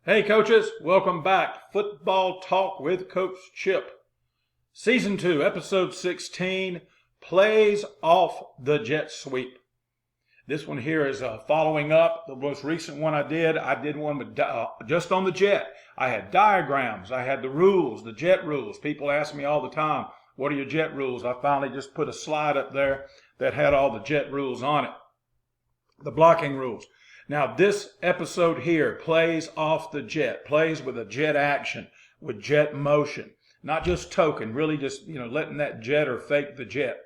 Hey coaches, welcome back. Football Talk with Coach Chip. Season 2, Episode 16, Plays Off the Jet Sweep. This one here is following up the most recent one I did one with just on the jet. I had diagrams, I had the rules, the jet rules. People ask me all the time, what are your jet rules? I finally just put a slide up there that had all the jet rules on it. The blocking rules. Now this episode here plays off the jet, plays with a jet action, with jet motion, not just token, really just, letting that jet or fake the jet.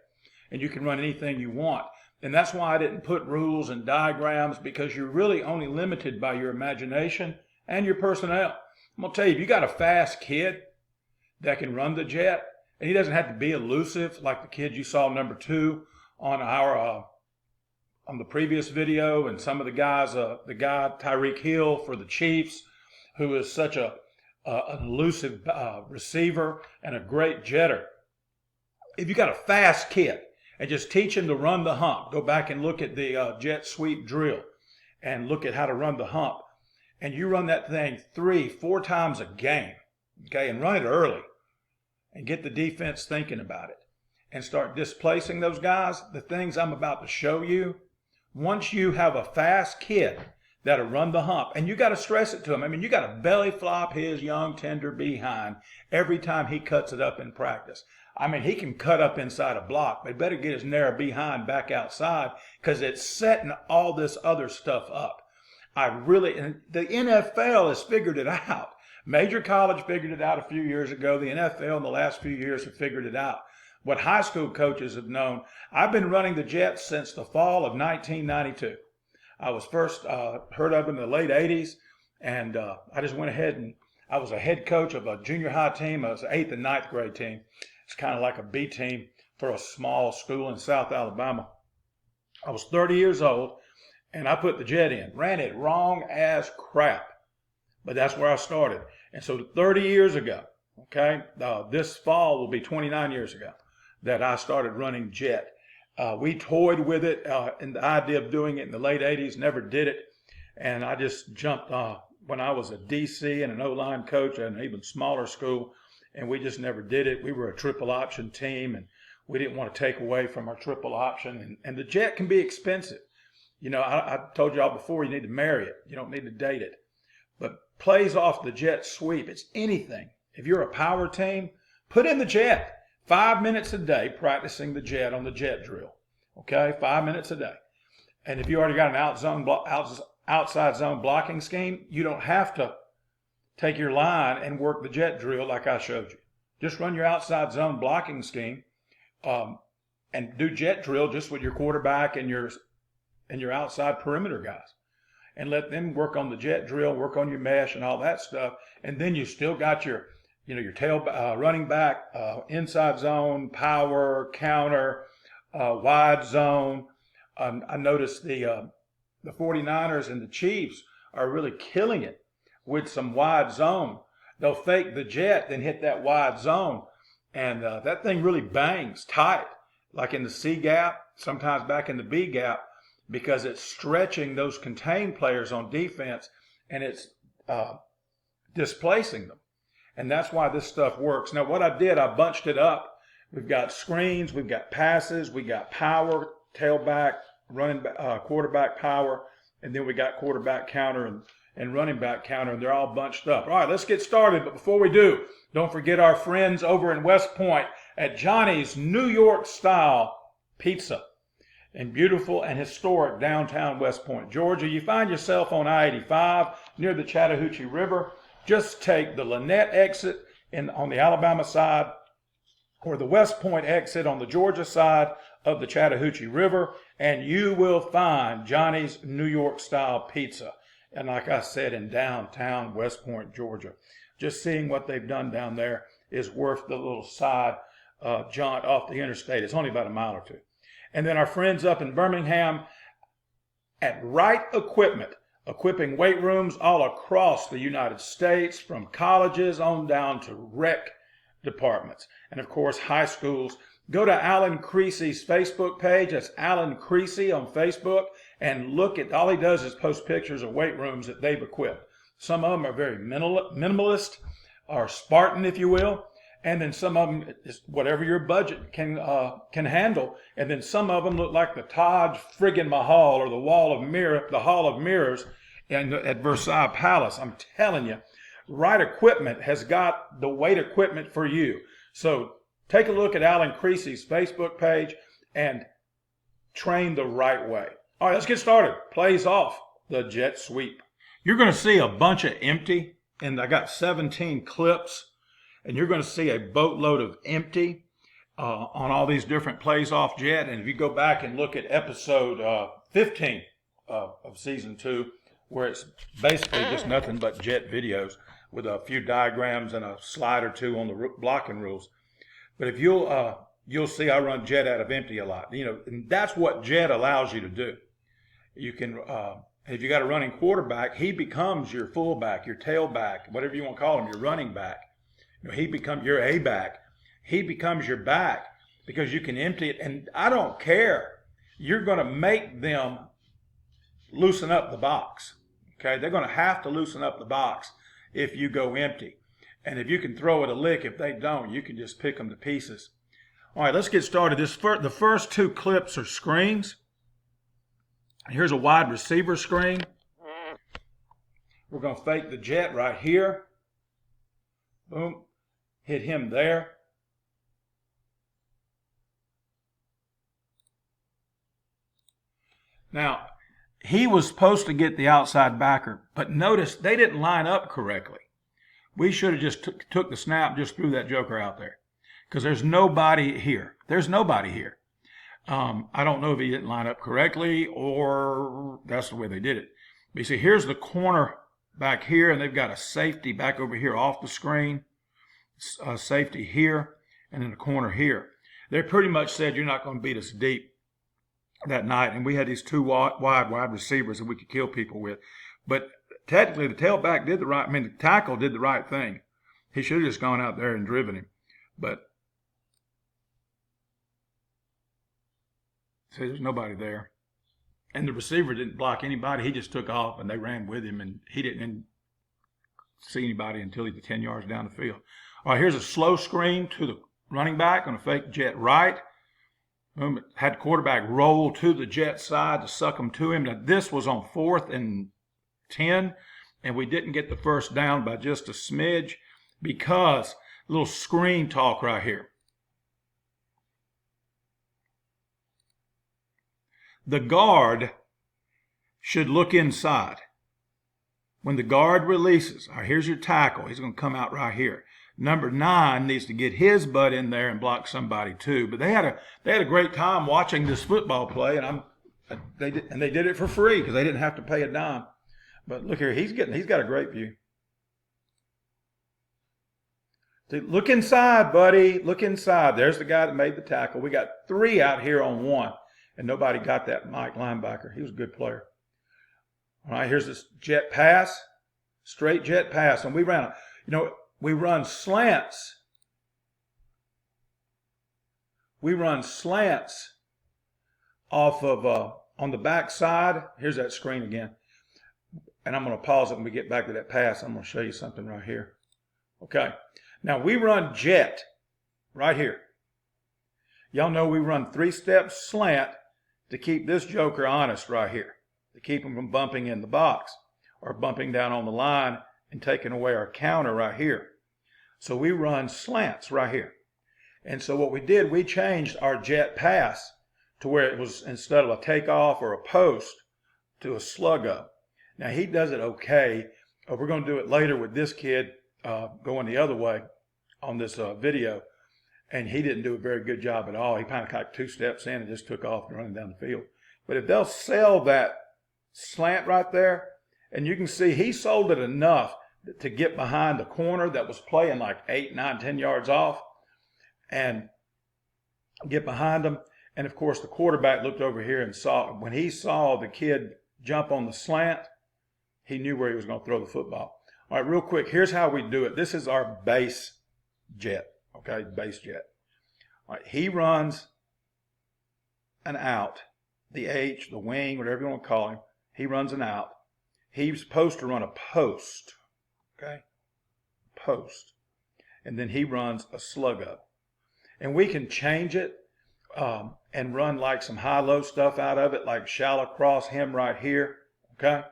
And you can run anything you want. And that's why I didn't put rules and diagrams, because you're really only limited by your imagination and your personnel. I'm going to tell you, if you got a fast kid that can run the jet, and he doesn't have to be elusive like the kid you saw number 2 on on the previous video, and some of the guys, the guy Tyreek Hill for the Chiefs, who is such an elusive receiver and a great jetter. If you got a fast kid and just teach him to run the hump, go back and look at the jet sweep drill and look at how to run the hump, and you run that thing 3-4 times a game, okay, and run it early and get the defense thinking about it and start displacing those guys, the things I'm about to show you. Once you have a fast kid that'll run the hump, and you got to stress it to him. I mean, you got to belly flop his young, tender behind every time he cuts it up in practice. I mean, he can cut up inside a block, but better get his narrow behind back outside, because it's setting all this other stuff up. And the NFL has figured it out. Major college figured it out a few years ago. The NFL in the last few years have figured it out. What high school coaches have known. I've been running the Jets since the fall of 1992. I was first heard of in the late 80s, and I just went ahead and I was a head coach of a junior high team. I was an 8th and 9th grade team. It's kind of like a B team for a small school in South Alabama. I was 30 years old, and I put the Jet in. Ran it wrong as crap, but that's where I started. And so 30 years ago, okay, this fall will be 29 years ago that I started running jet. We toyed with it and the idea of doing it in the late 80s, never did it. And I just jumped when I was a DC and an O-line coach at an even smaller school, and we just never did it. We were a triple option team, and we didn't want to take away from our triple option. And the jet can be expensive. I told y'all before, you need to marry it. You don't need to date it. But plays off the jet sweep, it's anything. If you're a power team, put in the jet. 5 minutes a day practicing the jet on the jet drill. Okay, 5 minutes a day. And if you already got an outside zone blocking scheme, you don't have to take your line and work the jet drill like I showed you. Just run your outside zone blocking scheme and do jet drill just with your quarterback and your outside perimeter guys. And let them work on the jet drill, work on your mesh and all that stuff. And then you still got your tail running back, inside zone, power, counter, wide zone. I noticed the 49ers and the Chiefs are really killing it with some wide zone. They'll fake the jet, then hit that wide zone. And that thing really bangs tight, like in the C gap, sometimes back in the B gap, because it's stretching those contained players on defense, and it's displacing them. And that's why this stuff works. Now, what I did, I bunched it up. We've got screens, we've got passes, we got power, tailback, running back, quarterback power, and then we got quarterback counter and running back counter, and they're all bunched up. All right, let's get started. But before we do, don't forget our friends over in West Point at Johnny's New York Style Pizza in beautiful and historic downtown West Point, Georgia. You find yourself on I-85 near the Chattahoochee River. Just take the Lynette exit on the Alabama side, or the West Point exit on the Georgia side of the Chattahoochee River, and you will find Johnny's New York Style Pizza. And like I said, in downtown West Point, Georgia. Just seeing what they've done down there is worth the little side jaunt off the interstate. It's only about a mile or two. And then our friends up in Birmingham at Right Equipment, equipping weight rooms all across the United States, from colleges on down to rec departments. And of course, high schools. Go to Alan Creasy's Facebook page. That's Alan Creasy on Facebook. And look at, all he does is post pictures of weight rooms that they've equipped. Some of them are very minimalist or Spartan, if you will. And then some of them is whatever your budget can handle. And then some of them look like the Taj friggin' Mahal or the Hall of Mirrors at Versailles Palace. I'm telling you, Right Equipment has got the weight equipment for you. So take a look at Alan Creasy's Facebook page and train the right way. All right, let's get started. Plays off the jet sweep. You're going to see a bunch of empty, and I got 17 clips, and you're going to see a boatload of empty on all these different plays off jet. And if you go back and look at episode 15 of season 2, where it's basically just nothing but jet videos with a few diagrams and a slide or two on the blocking rules. But if you'll see I run jet out of empty a lot. And that's what jet allows you to do. You can, if you got a running quarterback, he becomes your fullback, your tailback, whatever you want to call him, your running back. He becomes your A back. He becomes your back because you can empty it. And I don't care. You're going to make them loosen up the box. Okay, they're going to have to loosen up the box if you go empty. And if you can throw it a lick, if they don't, you can just pick them to pieces. All right, let's get started. The first 2 clips are screens. Here's a wide receiver screen. We're going to fake the jet right here. Boom. Hit him there. Now, he was supposed to get the outside backer, but notice they didn't line up correctly. We should have just took the snap, just threw that joker out there. Because there's nobody here. There's nobody here. I don't know if he didn't line up correctly or that's the way they did it. But you see, here's the corner back here, and they've got a safety back over here off the screen. A safety here, and then a corner here. They pretty much said, you're not going to beat us deep that night. And we had these 2 wide receivers that we could kill people with. But technically, the tailback the tackle did the right thing. He should have just gone out there and driven him. But see, there's nobody there. And the receiver didn't block anybody. He just took off, and they ran with him, and he didn't see anybody until he was 10 yards down the field. All right, here's a slow screen to the running back on a fake jet right. Had the quarterback roll to the jet side to suck him to him. Now, this was on 4th and 10, and we didn't get the first down by just a smidge because a little screen talk right here. The guard should look inside. When the guard releases, all right, here's your tackle. He's going to come out right here. Number 9 needs to get his butt in there and block somebody too. But they had a great time watching this football play, and they did it for free because they didn't have to pay a dime. But look here, he's got a great view. See, look inside, buddy. Look inside. There's the guy that made the tackle. We got 3 out here on 1, and nobody got that Mike linebacker. He was a good player. All right, here's this jet pass, straight jet pass, and we ran we run slants. We run slants off of on the back side. Here's that screen again. And I'm going to pause it when we get back to that pass. I'm going to show you something right here. Okay. Now we run jet right here. Y'all know we run 3-step slant to keep this joker honest right here. To keep him from bumping in the box or bumping down on the line and taking away our counter right here. So we run slants right here. And so what we did, we changed our jet pass to where it was, instead of a takeoff or a post, to a slug up. Now he does it okay. We're going to do it later with this kid going the other way on this video. And he didn't do a very good job at all. He kind of got 2 steps in and just took off and running down the field. But if they'll sell that slant right there, and you can see he sold it enough to get behind the corner that was playing like 8, 9, 10 yards off and get behind them. And of course the quarterback looked over here and when he saw the kid jump on the slant, he knew where he was going to throw the football. All right, real quick, here's how we do it. This is our base jet, okay, base jet. All right, he runs an out, the H, the wing, whatever you want to call him. He runs an out. he's supposed to run a post, okay? Post. And then he runs a sluggo. And we can change it and run like some high-low stuff out of it, like shallow cross him right here, okay?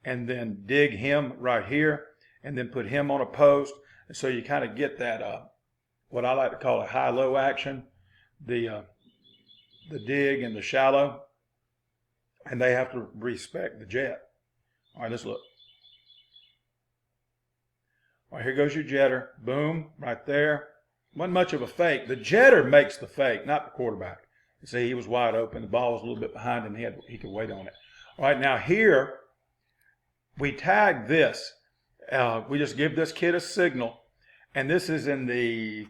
And then dig him right here, and then put him on a post. And so you kind of get that, what I like to call a high-low action, the dig and the shallow. And they have to respect the jet. All right, let's look. All right, here goes your jetter. Boom, right there. Wasn't much of a fake. The jetter makes the fake, not the quarterback. You see, he was wide open. The ball was a little bit behind him. He could wait on it. All right, now here, we tag this. We just give this kid a signal. And this is in the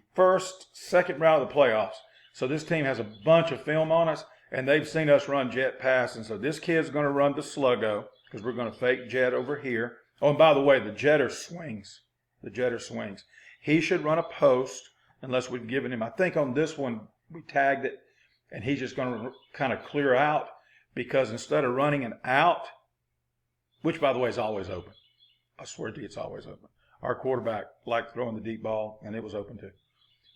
second round of the playoffs. So this team has a bunch of film on us, and they've seen us run jet pass. And so this kid's going to run the sluggo because we're going to fake jet over here. Oh, and by the way, the jetter swings. The jetter swings. He should run a post unless we've given him, I think on this one, we tagged it, and he's just going to kind of clear out because instead of running an out, which by the way is always open. I swear to you, it's always open. Our quarterback liked throwing the deep ball, and it was open too.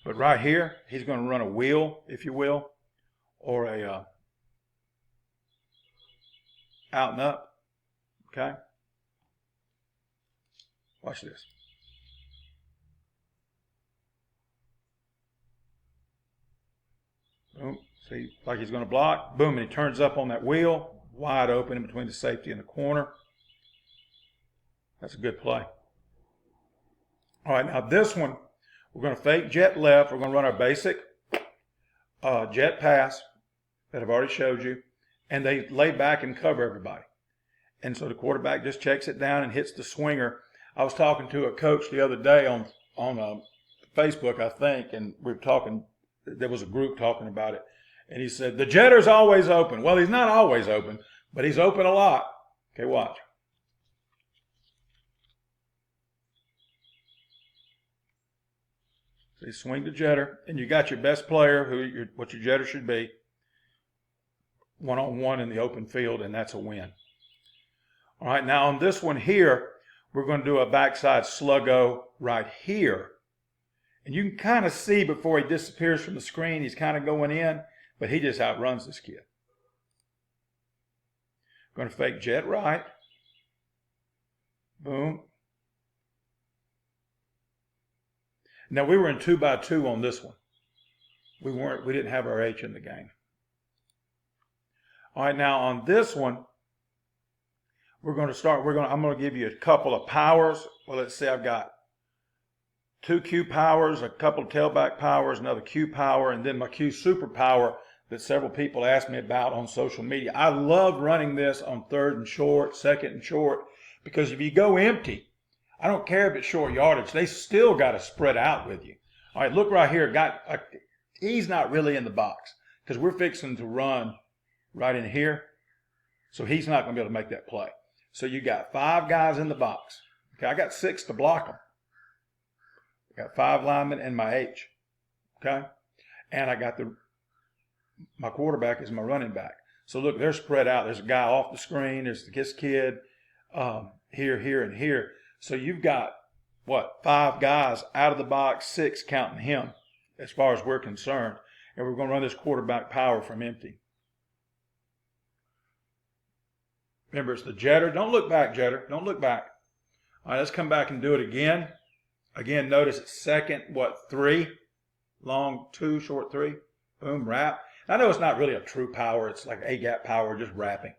But right here, he's going to run a wheel, if you will, or a out and up, okay? Watch this. Boom. See, like he's going to block. Boom, and he turns up on that wheel, wide open in between the safety and the corner. That's a good play. All right, now this one, we're going to fake jet left. We're going to run our basic jet pass that I've already showed you. And they lay back and cover everybody. And so the quarterback just checks it down and hits the swinger. I was talking to a coach the other day on Facebook, I think, and we were talking. There was a group talking about it. And he said, the jetter's always open. Well, he's not always open, but he's open a lot. Okay, watch. So you swing the jetter, and you got your best player, what your jetter should be, one-on-one in the open field, and that's a win. All right, now on this one here, we're going to do a backside sluggo right here. And you can kind of see before he disappears from the screen, he's kind of going in, but he just outruns this kid. Going to fake jet right. Boom. Now we were in 2x2 on this one. We didn't have our H in the game. All right, now on this one, we're going to start. I'm going to give you a couple of powers. Well, let's see, I've got 2 Q powers, a couple of tailback powers, another Q power, and then my Q super power that several people asked me about on social media. I love running this on 3rd and short, 2nd and short, because if you go empty, I don't care if it's short yardage, they still got to spread out with you. All right, look right here. He's not really in the box because we're fixing to run right in here, so he's not going to be able to make that play. So you got 5 guys in the box. Okay, I got 6 to block them. I got 5 linemen and my H. Okay, and I got my quarterback is my running back. So look, they're spread out. There's a guy off the screen. There's this kid here, here, and here. So you've got, 5 guys out of the box, 6 counting him as far as we're concerned. And we're going to run this quarterback power from empty. Remember, it's the jetter. Don't look back, jetter. Don't look back. All right, let's come back and do it again. Again, notice it's 2nd, 3. Long 2, short 3. Boom, wrap. I know it's not really a true power. It's like A-gap power, just wrapping.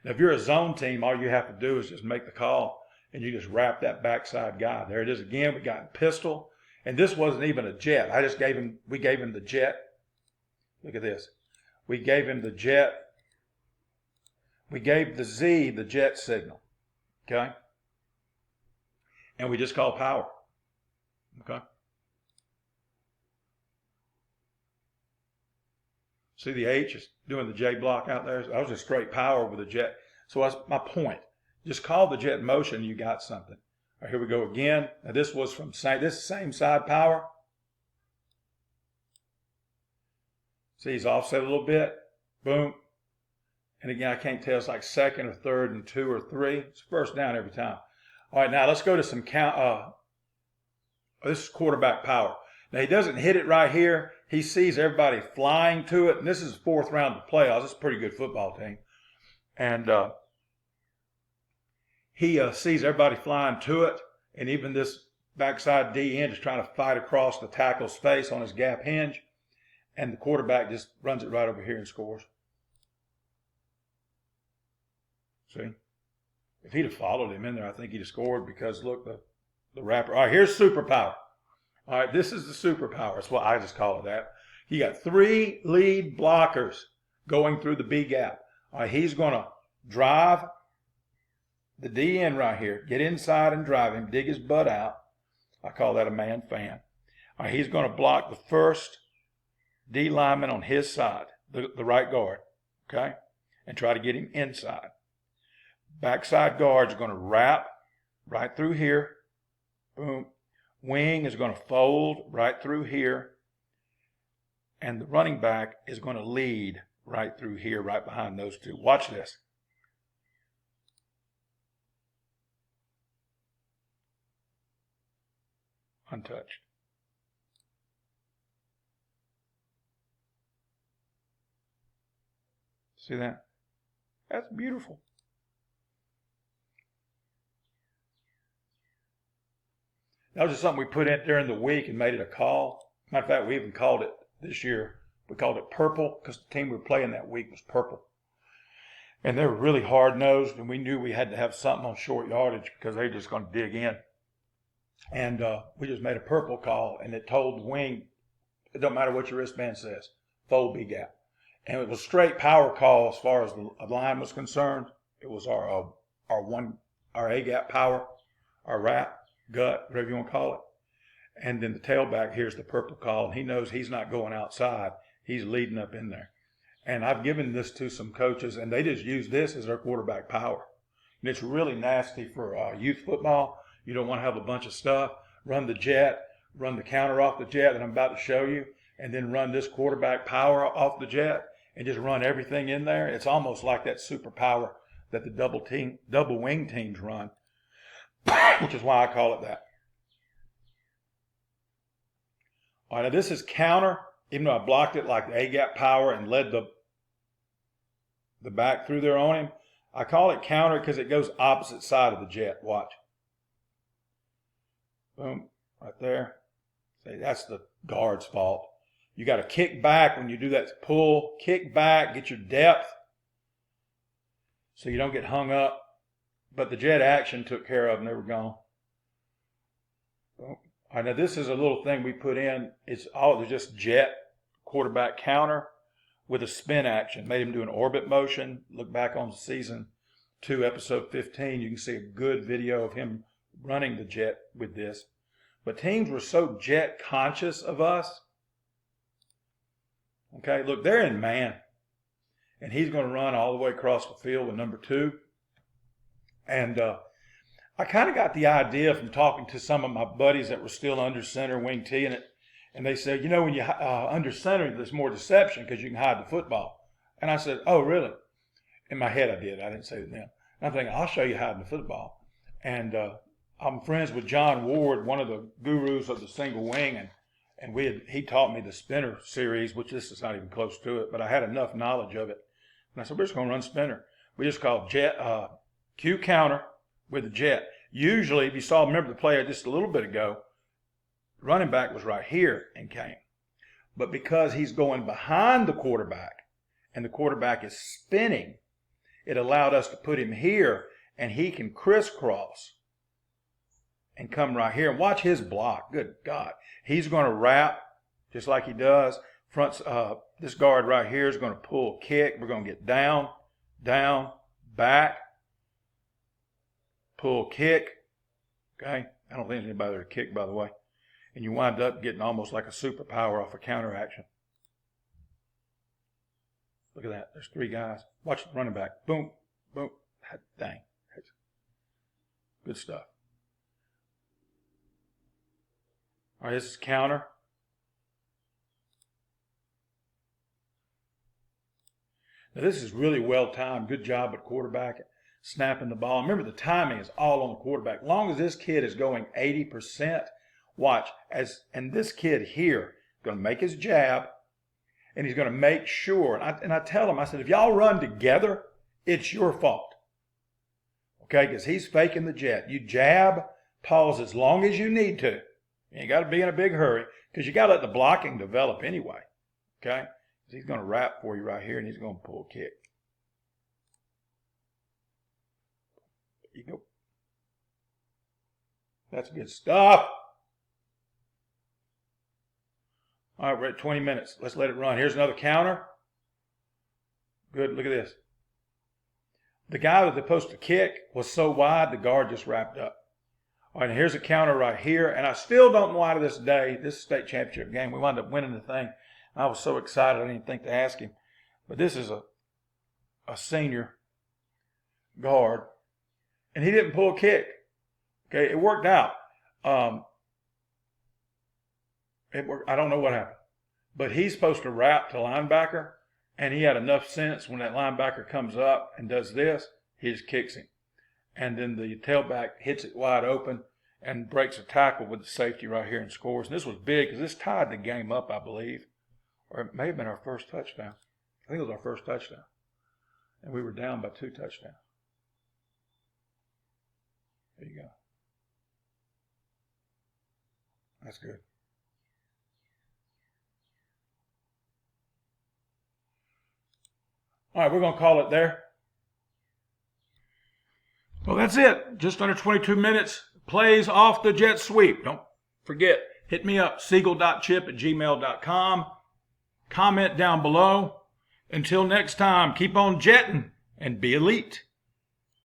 Now, if you're a zone team, all you have to do is just make the call, and you just wrap that backside guy. There it is again. We got pistol, and this wasn't even a jet. We gave him the jet. Look at this. We gave him the jet. We gave the Z the jet signal, okay? And we just called power, okay? See the H is doing the J block out there? That was a straight power with a jet. So that's my point. Just call the jet in motion, you got something. All right, here we go again. Now this was from this same side power. See, he's offset a little bit. Boom. And again, I can't tell. It's like second or third and 2 or 3. It's first down every time. All right, now let's go to some count. This is quarterback power. Now, he doesn't hit it right here. He sees everybody flying to it. And this is the 4th round of the playoffs. It's a pretty good football team. And he sees everybody flying to it. And even this backside D end is trying to fight across the tackle's face on his gap hinge. And the quarterback just runs it right over here and scores. See? If he'd have followed him in there, I think he'd have scored because, look, the wrapper. All right, here's superpower. All right, this is the superpower. That's what I just call it that. He got 3 lead blockers going through the B gap. All right, he's going to drive the D end right here, get inside and drive him, dig his butt out. I call that a man fan. All right, he's going to block the first D lineman on his side, the right guard, okay, and try to get him inside. Backside guard is going to wrap right through here. Boom. Wing is going to fold right through here. And the running back is going to lead right through here, right behind those two. Watch this. Untouched. See that? That's beautiful. That was just something we put in during the week and made it a call. Matter of fact, we even called it this year. We called it purple because the team we were playing that week was purple. And they were really hard-nosed, and we knew we had to have something on short yardage because they were just going to dig in. And we just made a purple call, and it told the wing, it don't matter what your wristband says, fold B gap. And it was straight power call as far as the line was concerned. It was our A gap power, our wrap, gut, whatever you want to call it. And then the tailback here's the purple call, and he knows he's not going outside. He's leading up in there. And I've given this to some coaches, and they just use this as their quarterback power. And it's really nasty for youth football. You don't want to have a bunch of stuff. Run the jet, run the counter off the jet that I'm about to show you, and then run this quarterback power off the jet and just run everything in there. It's almost like that super power that the double wing teams run, which is why I call it that. All right, now this is counter. Even though I blocked it like the A-gap power and led the back through there on him, I call it counter because it goes opposite side of the jet. Watch. Boom, right there. See, that's the guard's fault. You got to kick back when you do that pull. Kick back, get your depth so you don't get hung up. But the jet action took care of them. They were gone. Boom. All right, now this is a little thing we put in. It's just jet quarterback counter with a spin action. Made him do an orbit motion. Look back on season 2, episode 15. You can see a good video of him running the jet with this. But teams were so jet conscious of us. Okay, look, they're in man. And he's going to run all the way across the field with number 2. And I kind of got the idea from talking to some of my buddies that were still under center, wing T, and they said, you know, when you under center, there's more deception because you can hide the football. And I said, oh, really? In my head, I did. I didn't say it to them. And I'm thinking, I'll show you hiding the football. And I'm friends with John Ward, one of the gurus of the single wing, and he taught me the spinner series, which this is not even close to it, but I had enough knowledge of it. And I said, we're just going to run spinner. We just call jet Q counter with the jet. Usually, if you remember the play just a little bit ago, running back was right here and came. But because he's going behind the quarterback and the quarterback is spinning, it allowed us to put him here and he can crisscross and come right here. And watch his block. Good God. He's going to wrap just like he does. This guard right here is going to pull kick. We're going to get down, down, back, pull kick. Okay. I don't think there's anybody there to kick, by the way. And you wind up getting almost like a superpower off a counter action. Look at that. There's 3 guys. Watch the running back. Boom, boom. Dang. Good stuff. All right, this is counter. Now, this is really well timed. Good job at quarterback at snapping the ball. Remember, the timing is all on the quarterback. As long as this kid is going 80%, watch. And this kid here is going to make his jab, and he's going to make sure. And I tell him, I said, if y'all run together, it's your fault. Okay, because he's faking the jet. You jab, pause as long as you need to. You ain't got to be in a big hurry because you got to let the blocking develop anyway. Okay? He's going to wrap for you right here, and he's going to pull a kick. There you go. That's good stuff. All right, we're at 20 minutes. Let's let it run. Here's another counter. Good. Look at this. The guy that they're supposed to kick was so wide, the guard just wrapped up. All right, and here's a counter right here. And I still don't know why to this day, this state championship game, we wound up winning the thing. I was so excited I didn't even think to ask him. But this is a senior guard. And he didn't pull a kick. Okay, it worked out. I don't know what happened. But he's supposed to wrap to linebacker. And he had enough sense when that linebacker comes up and does this, he just kicks him. And then the tailback hits it wide open and breaks a tackle with the safety right here and scores. And this was big because this tied the game up, I believe. Or it may have been our first touchdown. I think it was our first touchdown. And we were down by 2 touchdowns. There you go. That's good. All right, we're going to call it there. Well, that's it. Just under 22 minutes. Plays off the jet sweep. Don't forget, hit me up, siegel.chip@gmail.com. Comment down below. Until next time, keep on jetting and be elite.